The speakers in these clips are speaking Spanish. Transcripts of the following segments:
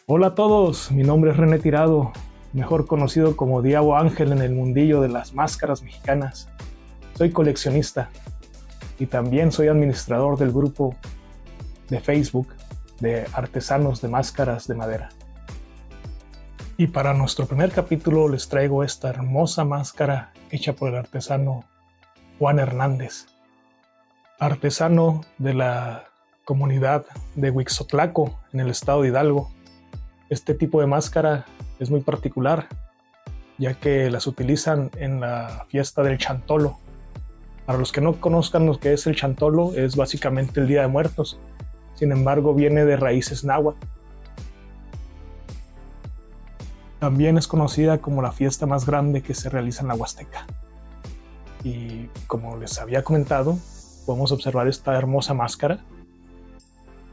Hola a todos, mi nombre es René Tirado, mejor conocido como Diabo Ángel en el mundillo de las máscaras mexicanas. Soy coleccionista y también soy administrador del grupo de Facebook de artesanos de máscaras de madera. Y para nuestro primer capítulo les traigo esta hermosa máscara hecha por el artesano Juan Hernández, artesano de la comunidad de Huixotlaco en el estado de Hidalgo. Este tipo de máscara es muy particular, ya que las utilizan en la fiesta del Chantolo. Para los que no conozcan lo que es el Chantolo, es básicamente el Día de Muertos. Sin embargo, viene de raíces náhuatl. También es conocida como la fiesta más grande que se realiza en la Huasteca. Y como les había comentado, podemos observar esta hermosa máscara,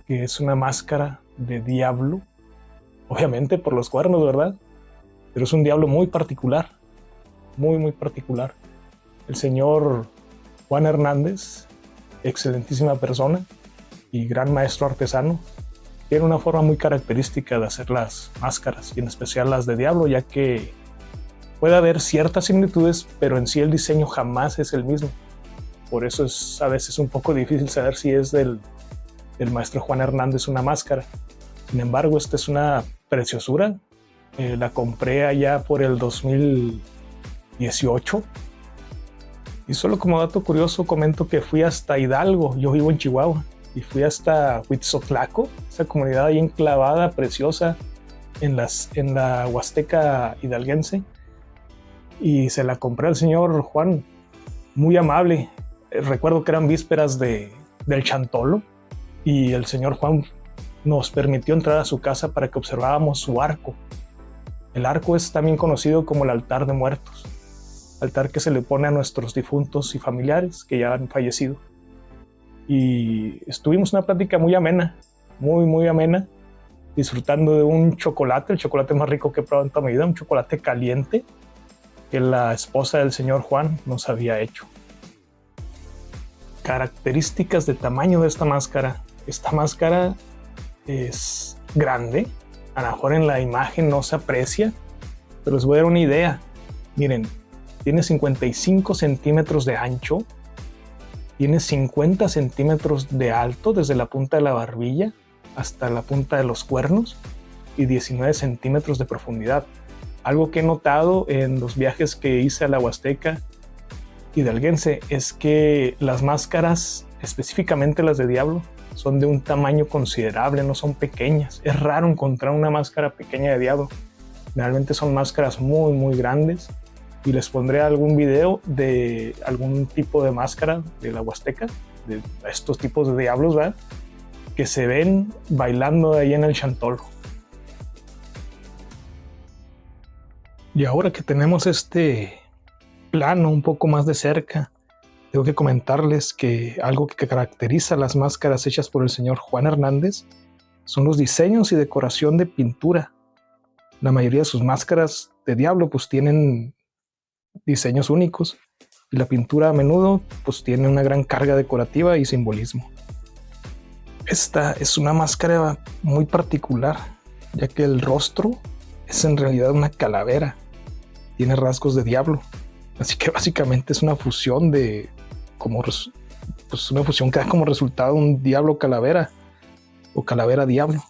que es una máscara de diablo, obviamente por los cuernos, ¿verdad? Pero es un diablo muy particular, muy particular. El señor Juan Hernández, excelentísima persona y gran maestro artesano, tiene una forma muy característica de hacer las máscaras, y en especial las de diablo, ya que puede haber ciertas similitudes, pero en sí el diseño jamás es el mismo. Por eso es a veces un poco difícil saber si es del maestro Juan Hernández una máscara. Sin embargo, esta es una preciosura. La compré allá por el 2018. Y solo como dato curioso comento que fui hasta Hidalgo, yo vivo en Chihuahua, y fui hasta Huixotlaco, esa comunidad ahí enclavada, preciosa, en la Huasteca hidalguense. Y se la compré al señor Juan, muy amable. Recuerdo que eran vísperas del Chantolo, y el señor Juan nos permitió entrar a su casa para que observáramos su arco. El arco es también conocido como el altar de muertos, altar que se le pone a nuestros difuntos y familiares que ya han fallecido. Y estuvimos una plática muy amena, muy amena, disfrutando de un chocolate, el chocolate más rico que he probado en toda mi vida, un chocolate caliente que la esposa del señor Juan nos había hecho. Características de tamaño de esta máscara. Esta máscara es grande, a lo mejor en la imagen no se aprecia, pero les voy a dar una idea. Miren, tiene 55 centímetros de ancho, tiene 50 centímetros de alto desde la punta de la barbilla hasta la punta de los cuernos y 19 centímetros de profundidad. Algo que he notado en los viajes que hice a la Huasteca hidalguense es que las máscaras, específicamente las de diablo, son de un tamaño considerable, no son pequeñas. Es raro encontrar una máscara pequeña de diablo. Generalmente son máscaras muy grandes, y les pondré algún video de algún tipo de máscara de la Huasteca, de estos tipos de diablos, ¿verdad?, que se ven bailando ahí en el Chantolo. Y ahora que tenemos este plano un poco más de cerca, tengo que comentarles que algo que caracteriza las máscaras hechas por el señor Juan Hernández son los diseños y decoración de pintura. La mayoría de sus máscaras de diablo pues tienen diseños únicos, y la pintura a menudo pues tiene una gran carga decorativa y simbolismo. Esta es una máscara muy particular, ya que el rostro es en realidad una calavera, tiene rasgos de diablo, así que básicamente es una fusión una fusión que da como resultado un diablo calavera o calavera diablo.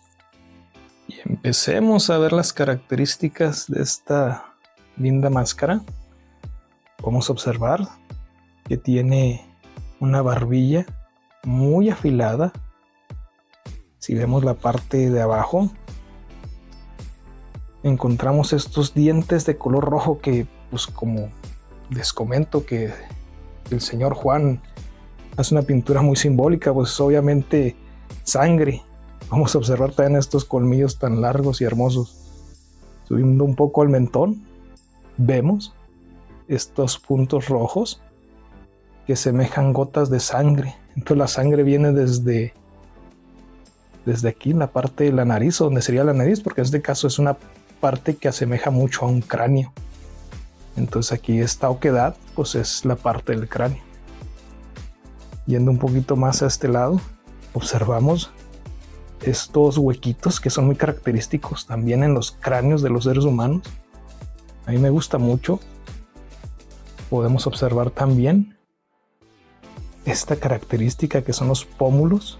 Y empecemos a ver las características de esta linda máscara. Vamos a observar que tiene una barbilla muy afilada. Si vemos la parte de abajo, encontramos estos dientes de color rojo que, pues como les comento, que el señor Juan hace una pintura muy simbólica, pues obviamente sangre. Vamos a observar también estos colmillos tan largos y hermosos. Subiendo un poco al mentón, vemos estos puntos rojos que semejan gotas de sangre. Entonces la sangre viene desde aquí en la parte de la nariz, o donde sería la nariz, porque en este caso es una parte que asemeja mucho a un cráneo. Entonces aquí esta oquedad pues es la parte del cráneo. Yendo un poquito más a este lado, observamos estos huequitos que son muy característicos también en los cráneos de los seres humanos. A mí me gusta mucho. Podemos observar también esta característica que son los pómulos,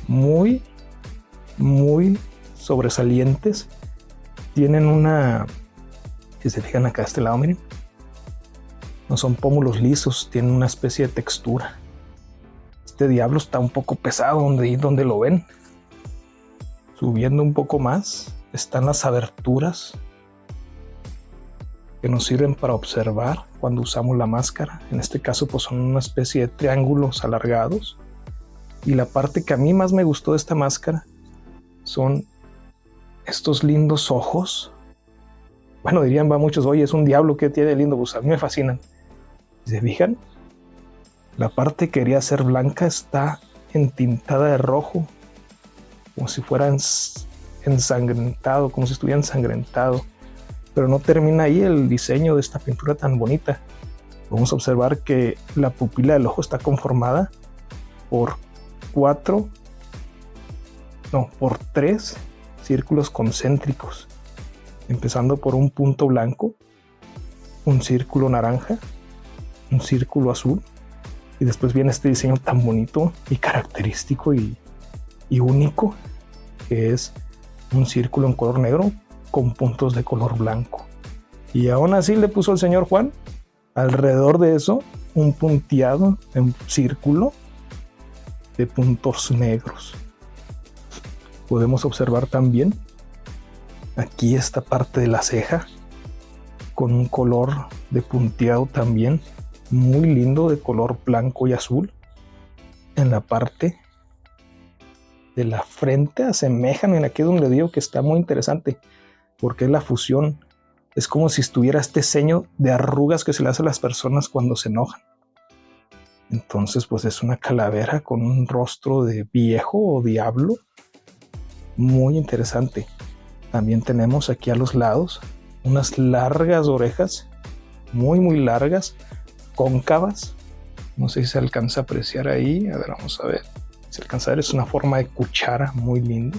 muy sobresalientes. Tienen una, si se fijan acá a este lado, miren, no son pómulos lisos, tienen una especie de textura. Este diablo está un poco pesado donde lo ven. Subiendo un poco más están las aberturas que nos sirven para observar cuando usamos la máscara. En este caso pues son una especie de triángulos alargados. Y la parte que a mí más me gustó de esta máscara son estos lindos ojos. Bueno, dirían muchos, oye, es un diablo, que tiene lindo. Pues a mí me fascinan. ¿Se fijan? La parte que quería ser blanca está entintada de rojo, como si fuera ensangrentado, como si estuviera ensangrentado. Pero no termina ahí el diseño de esta pintura tan bonita. Vamos a observar que la pupila del ojo está conformada por 3 círculos concéntricos, empezando por un punto blanco, un círculo naranja, un círculo azul, y después viene este diseño tan bonito y característico y único, que es un círculo en color negro con puntos de color blanco. Y aún así le puso el señor Juan alrededor de eso un punteado en círculo de puntos negros. Podemos observar también aquí esta parte de la ceja con un color de punteado también muy lindo de color blanco y azul. En la parte de la frente asemejan, en aquí donde digo que está muy interesante, porque es la fusión. Es como si estuviera este ceño de arrugas que se le hace a las personas cuando se enojan. Entonces pues es una calavera con un rostro de viejo o diablo muy interesante. También tenemos aquí a los lados unas largas orejas, muy largas, cóncavas. No sé si se alcanza a apreciar ahí. A ver, vamos a ver. Si alcanza a ver, es una forma de cuchara muy lindo.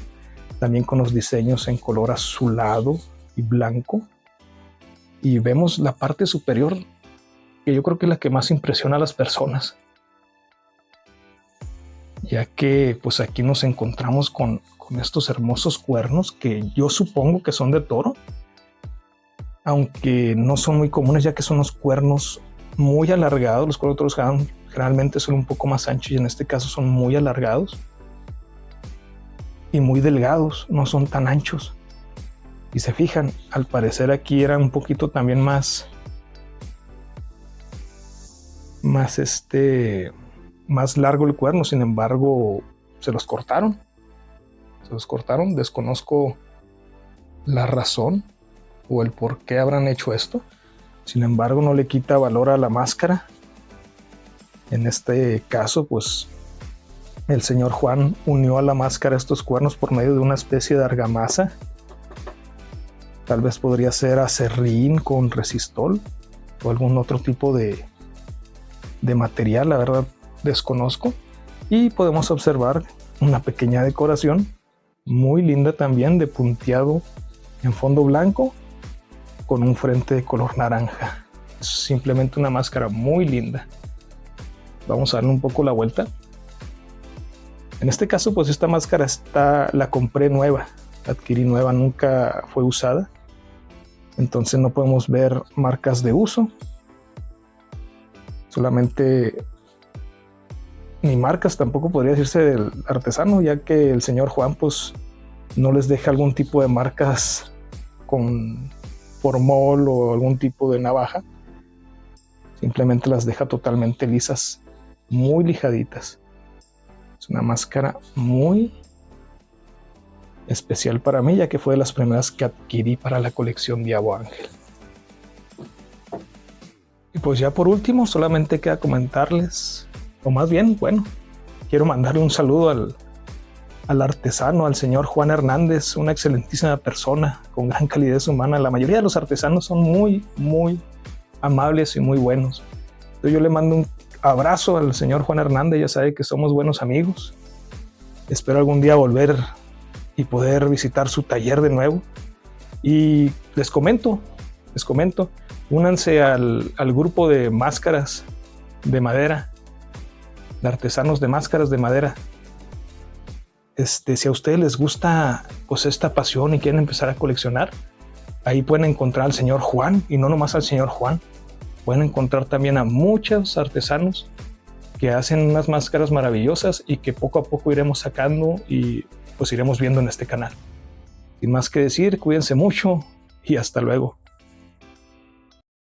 También con los diseños en color azulado y blanco. Y vemos la parte superior, que yo creo que es la que más impresiona a las personas, ya que pues aquí nos encontramos con estos hermosos cuernos que yo supongo que son de toro, aunque no son muy comunes, ya que son los cuernos muy alargados. Los cuernos de toros generalmente son un poco más anchos y en este caso son muy alargados y muy delgados, no son tan anchos. Y se fijan, al parecer aquí era un poquito también más largo el cuerno. Sin embargo, se los cortaron. Desconozco la razón o el por qué habrán hecho esto. Sin embargo, no le quita valor a la máscara. En este caso, pues el señor Juan unió a la máscara estos cuernos por medio de una especie de argamasa. Tal vez podría ser acerrín con resistol o algún otro tipo de material, la verdad desconozco. Y podemos observar una pequeña decoración muy linda también de punteado en fondo blanco con un frente de color naranja. Es simplemente una máscara muy linda. Vamos a darle un poco la vuelta. En este caso pues esta máscara la compré nueva, la adquirí nueva, nunca fue usada, entonces no podemos ver marcas de uso, solamente ni marcas tampoco podría decirse del artesano, ya que el señor Juan pues no les deja algún tipo de marcas con formol o algún tipo de navaja, simplemente las deja totalmente lisas, muy lijaditas. Es una máscara muy especial para mí, ya que fue de las primeras que adquirí para la colección Diabo Ángel. Y pues ya por último, solamente queda comentarles, o más bien, bueno, quiero mandarle un saludo al artesano, al señor Juan Hernández, una excelentísima persona con gran calidez humana. La mayoría de los artesanos son muy amables y muy buenos. Entonces yo le mando un abrazo al señor Juan Hernández, ya sabe que somos buenos amigos. Espero algún día volver y poder visitar su taller de nuevo. Y les comento, únanse al grupo de máscaras de madera, de artesanos de máscaras de madera. Si a ustedes les gusta pues esta pasión y quieren empezar a coleccionar, ahí pueden encontrar al señor Juan, y no nomás al señor Juan, pueden encontrar también a muchos artesanos que hacen unas máscaras maravillosas y que poco a poco iremos sacando y pues iremos viendo en este canal. Sin más que decir, cuídense mucho y hasta luego.